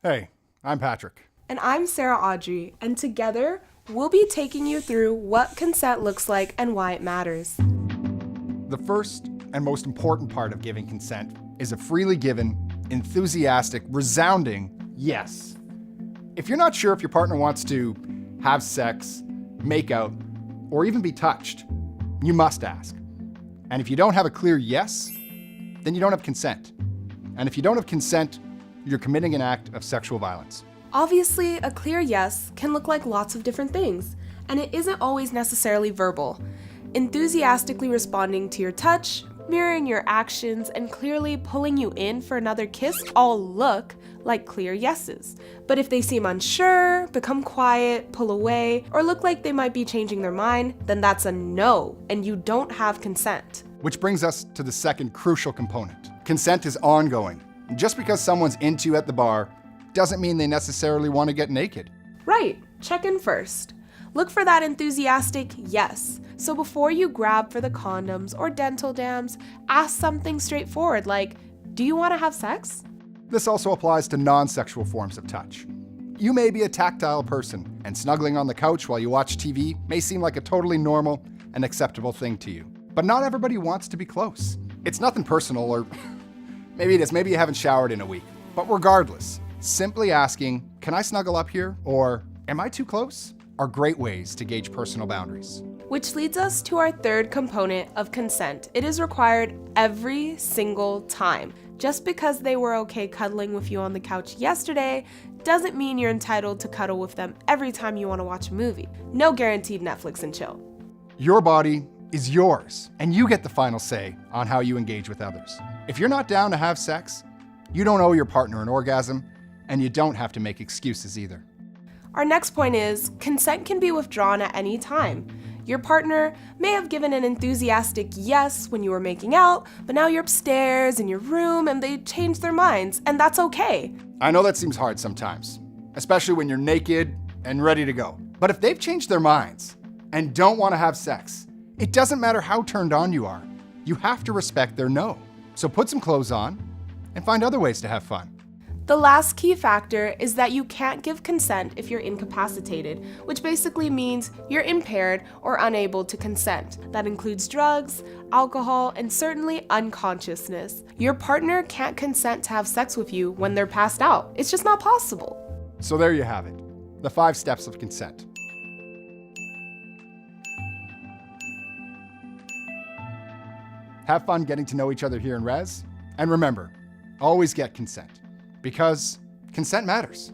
Hey, I'm Patrick. And I'm Sarah Audrey, and together we'll be taking you through what consent looks like and why it matters. The first and most important part of giving consent is a freely given, enthusiastic, resounding yes. If you're not sure if your partner wants to have sex, make out, or even be touched, you must ask. And if you don't have a clear yes, then you don't have consent. And if you don't have consent, you're committing an act of sexual violence. Obviously, a clear yes can look like lots of different things, and it isn't always necessarily verbal. Enthusiastically responding to your touch, mirroring your actions, and clearly pulling you in for another kiss all look like clear yeses. But if they seem unsure, become quiet, pull away, or look like they might be changing their mind, then that's a no, and you don't have consent. Which brings us to the second crucial component. Consent is ongoing. Just because someone's into you at the bar doesn't mean they necessarily want to get naked. Right, check in first. Look for that enthusiastic yes. So before you grab for the condoms or dental dams, ask something straightforward like, do you want to have sex? This also applies to non-sexual forms of touch. You may be a tactile person, and snuggling on the couch while you watch TV may seem like a totally normal and acceptable thing to you. But not everybody wants to be close. It's nothing personal, or maybe it is, maybe you haven't showered in a week. But regardless, simply asking, can I snuggle up here? Or am I too close? Are great ways to gauge personal boundaries. Which leads us to our third component of consent. It is required every single time. Just because they were okay cuddling with you on the couch yesterday doesn't mean you're entitled to cuddle with them every time you want to watch a movie. No guaranteed Netflix and chill. Your body is yours, and you get the final say on how you engage with others. If you're not down to have sex, you don't owe your partner an orgasm, and you don't have to make excuses either. Our next point is, consent can be withdrawn at any time. Your partner may have given an enthusiastic yes when you were making out, but now you're upstairs in your room and they changed their minds, and that's okay. I know that seems hard sometimes, especially when you're naked and ready to go. But if they've changed their minds and don't want to have sex, it doesn't matter how turned on you are. You have to respect their no. So put some clothes on and find other ways to have fun. The last key factor is that you can't give consent if you're incapacitated, which basically means you're impaired or unable to consent. That includes drugs, alcohol, and certainly unconsciousness. Your partner can't consent to have sex with you when they're passed out. It's just not possible. So there you have it, the 5 steps of consent. Have fun getting to know each other here in Res, and remember, always get consent. Because consent matters.